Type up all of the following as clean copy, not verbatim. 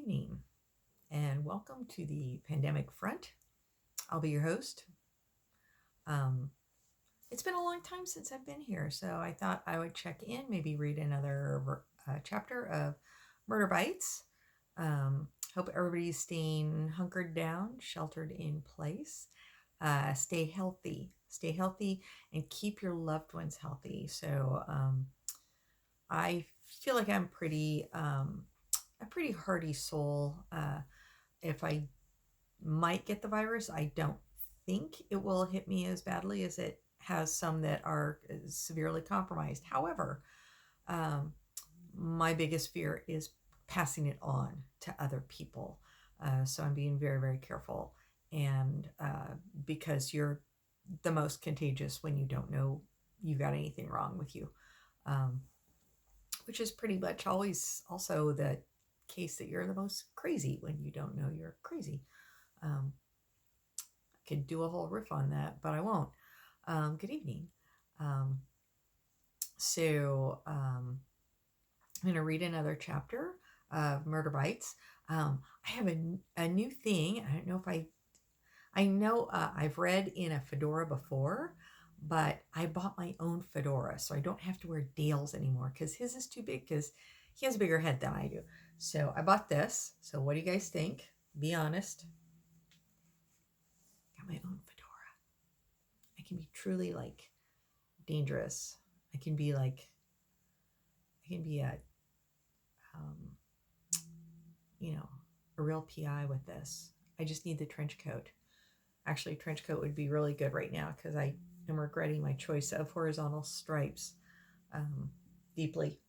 evening, and welcome to the Pandemic Front. I'll be your host. Um, it's been a long time since I've been here, so I thought I would check in, maybe read another chapter of Murder Bytes. Hope everybody's staying hunkered down, sheltered in place. Stay healthy, and keep your loved ones healthy. So I feel like I'm pretty a pretty hardy soul. If I might get the virus, I don't think it will hit me as badly as it has some that are severely compromised. However, um, my biggest fear is passing it on to other people. So I'm being very, very careful. And because you're the most contagious when you don't know you've got anything wrong with you, um, which is pretty much always also the case that you're the most crazy when you don't know you're crazy. I could do a whole riff on that, but I won't. Good evening. Um, so I'm going to read another chapter of Murder Bites. I have a new thing. I don't know if I know I've read in a fedora before, but I bought my own fedora, so I don't have to wear Dale's anymore because his is too big because he has a bigger head than I do. So I bought this. So what do you guys think? Be honest. Got my own fedora. I can be truly like dangerous. I can be a, um, a real PI with this. I just need the trench coat. Actually, trench coat would be really good right now because I am regretting my choice of horizontal stripes deeply.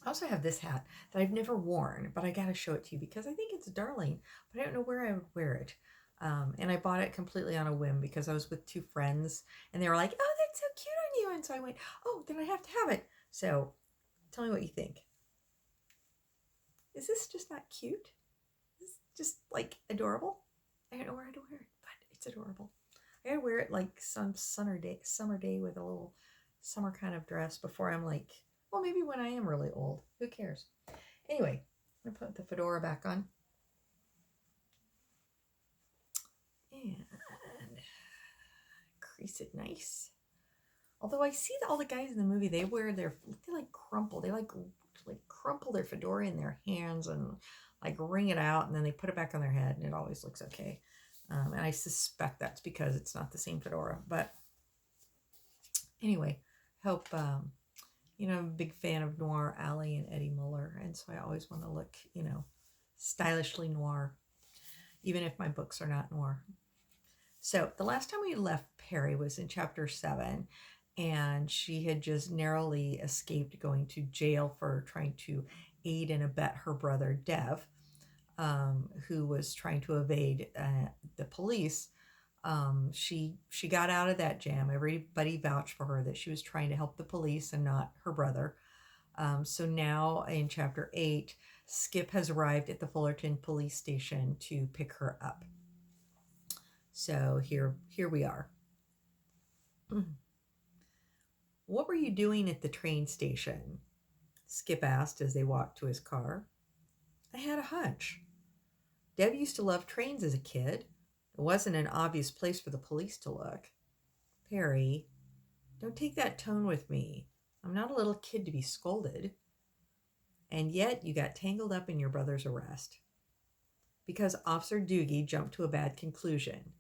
I also have this hat that I've never worn, but I got to show it to you because I think it's darling, but I don't know where I would wear it. And I bought it completely on a whim because I was with two friends and they were like, "Oh, that's so cute on you." And so I went, "Oh, then I have to have it." So tell me what you think. Is this just not cute? Is this just like adorable? I don't know where to wear it, but it's adorable. I gotta wear it like some summer day with a little summer kind of dress before I'm like, well, maybe when I am really old. Who cares? Anyway, I'm gonna put the fedora back on. And crease it nice. Although I see all the guys in the movie, they like crumple. They like crumple their fedora in their hands and like wring it out, and then they put it back on their head, and it always looks okay. And I suspect that's because it's not the same fedora. But anyway, hope I'm a big fan of Noir Alley and Eddie Muller, and so I always want to look, stylishly noir, even if my books are not noir. So the last time we left Perry was in chapter 7, and she had just narrowly escaped going to jail for trying to aid and abet her brother Dev, who was trying to evade the police. She got out of that jam. Everybody vouched for her that she was trying to help the police and not her brother. So now in chapter 8, Skip has arrived at the Fullerton police station to pick her up. So here we are. What were you doing at the train station? Skip asked as they walked to his car. I had a hunch. Deb used to love trains as a kid. It wasn't an obvious place for the police to look. Perry, don't take that tone with me. I'm not a little kid to be scolded. And yet you got tangled up in your brother's arrest. Because Officer Doogie jumped to a bad conclusion.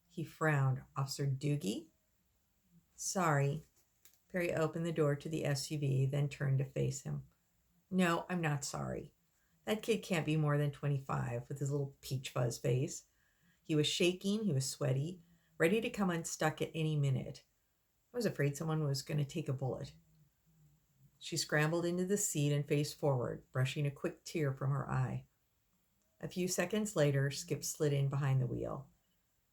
He frowned. Officer Doogie? Sorry. Perry opened the door to the SUV, then turned to face him. No, I'm not sorry. That kid can't be more than 25 with his little peach fuzz face. He was shaking, he was sweaty, ready to come unstuck at any minute. I was afraid someone was going to take a bullet. She scrambled into the seat and faced forward, brushing a quick tear from her eye. A few seconds later, Skip slid in behind the wheel.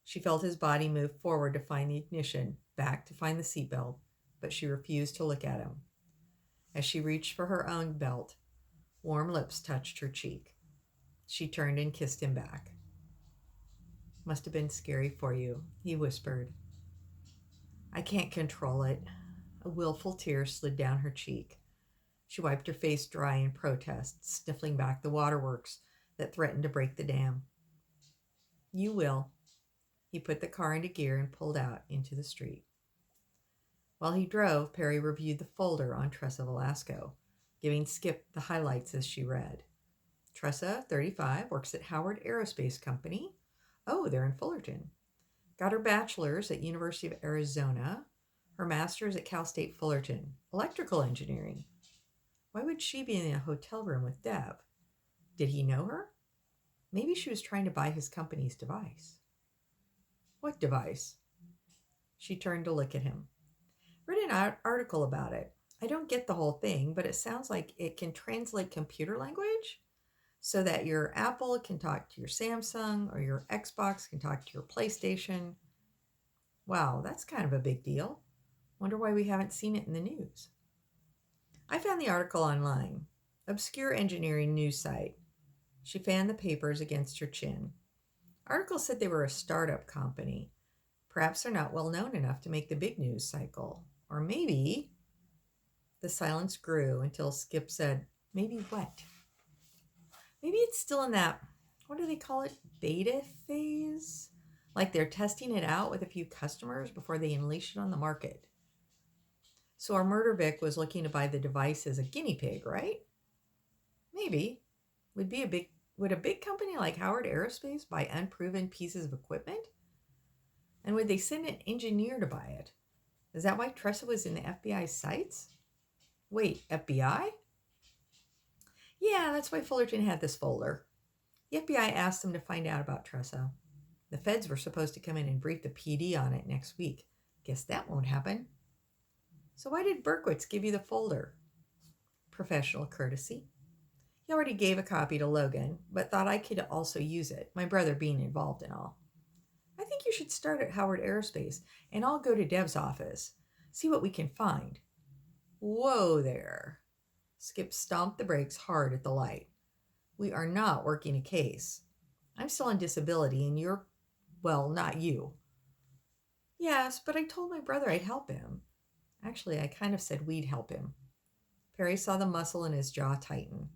She felt his body move forward to find the ignition, back to find the seatbelt, but she refused to look at him. As she reached for her own belt, warm lips touched her cheek. She turned and kissed him back. Must have been scary for you, he whispered. I can't control it. A willful tear slid down her cheek. She wiped her face dry in protest, sniffling back the waterworks that threatened to break the dam. You will. He put the car into gear and pulled out into the street. While he drove, Perry reviewed the folder on Tressa Velasco, giving Skip the highlights as she read. Tressa, 35, works at Howard Aerospace Company. Oh, they're in Fullerton. Got her bachelor's at University of Arizona, her master's at Cal State Fullerton, electrical engineering. Why would she be in a hotel room with Deb? Did he know her? Maybe she was trying to buy his company's device. What device? She turned to look at him. Read an article about it. I don't get the whole thing, but it sounds like it can translate computer language so that your Apple can talk to your Samsung or your Xbox can talk to your PlayStation. Wow, that's kind of a big deal. Wonder why we haven't seen it in the news. I found the article online. Obscure engineering news site. She fanned the papers against her chin. Article said they were a startup company. Perhaps they're not well known enough to make the big news cycle. Or maybe... The silence grew until Skip said, maybe what? Maybe it's still in that, what do they call it, beta phase? Like they're testing it out with a few customers before they unleash it on the market. So our murder Vic was looking to buy the device as a guinea pig, right? Maybe. Would a big company like Howard Aerospace buy unproven pieces of equipment? And would they send an engineer to buy it? Is that why Tressa was in the FBI sights? Wait, FBI? Yeah, that's why Fullerton had this folder. The FBI asked them to find out about Tressa. The feds were supposed to come in and brief the PD on it next week. Guess that won't happen. So why did Berkowitz give you the folder? Professional courtesy. He already gave a copy to Logan, but thought I could also use it, my brother being involved and all. I think you should start at Howard Aerospace, and I'll go to Deb's office. See what we can find. Whoa there. Skip stomped the brakes hard at the light. We are not working a case. I'm still on disability and you're, well, not you. Yes, but I told my brother I'd help him. Actually, I kind of said we'd help him. Perry saw the muscle in his jaw tighten.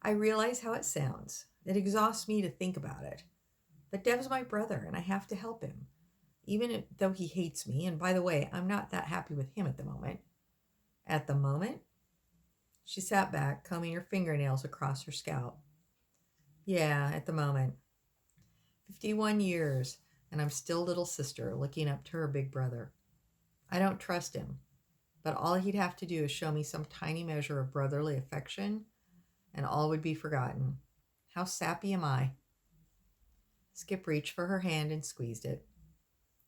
I realize how it sounds. It exhausts me to think about it. But Dev's my brother and I have to help him. Even though he hates me, and by the way, I'm not that happy with him at the moment. At the moment? She sat back, combing her fingernails across her scalp. Yeah, at the moment. 51 years, and I'm still little sister looking up to her big brother. I don't trust him, but all he'd have to do is show me some tiny measure of brotherly affection, and all would be forgotten. How sappy am I? Skip reached for her hand and squeezed it.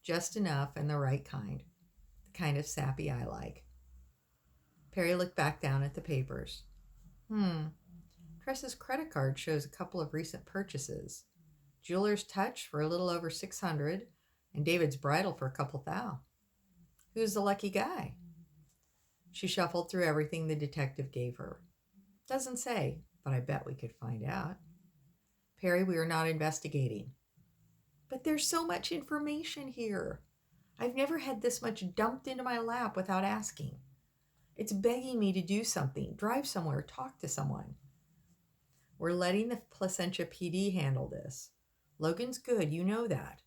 Just enough and the right kind. The kind of sappy I like. Perry looked back down at the papers. Tressa's credit card shows a couple of recent purchases. Jeweler's Touch for a little over $600, and David's Bridal for a couple thou. Who's the lucky guy? She shuffled through everything the detective gave her. Doesn't say, but I bet we could find out. Perry, we are not investigating. But there's so much information here. I've never had this much dumped into my lap without asking. It's begging me to do something, drive somewhere, talk to someone. We're letting the Placentia PD handle this. Logan's good, you know that.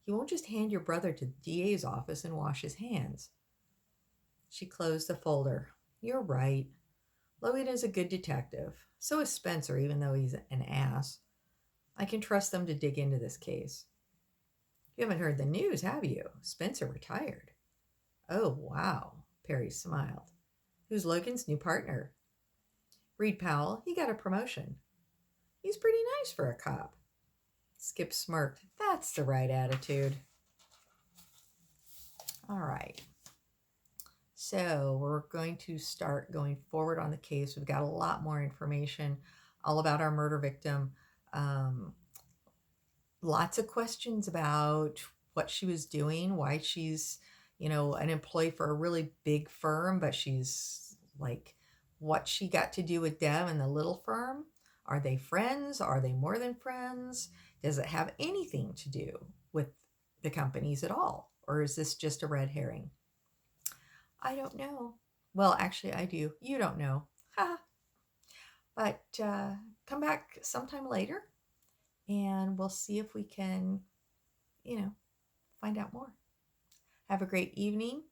He won't just hand your brother to the DA's office and wash his hands. She closed the folder. You're right. Logan is a good detective. So is Spencer, even though he's an ass. I can trust them to dig into this case. You haven't heard the news, have you? Spencer retired. Oh, wow. Perry smiled. Who's Logan's new partner? Reed Powell. He got a promotion. He's pretty nice for a cop. Skip smirked. That's the right attitude. All right. So we're going to start going forward on the case. We've got a lot more information all about our murder victim. Lots of questions about what she was doing, why she's, an employee for a really big firm, but she's like, what she got to do with Deb and the little firm. Are they friends? Are they more than friends? Does it have anything to do with the companies at all? Or is this just a red herring? I don't know. Well, actually, I do. You don't know. Ha! But come back sometime later and we'll see if we can, you know, find out more. Have a great evening.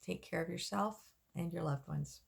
Take care of yourself and your loved ones.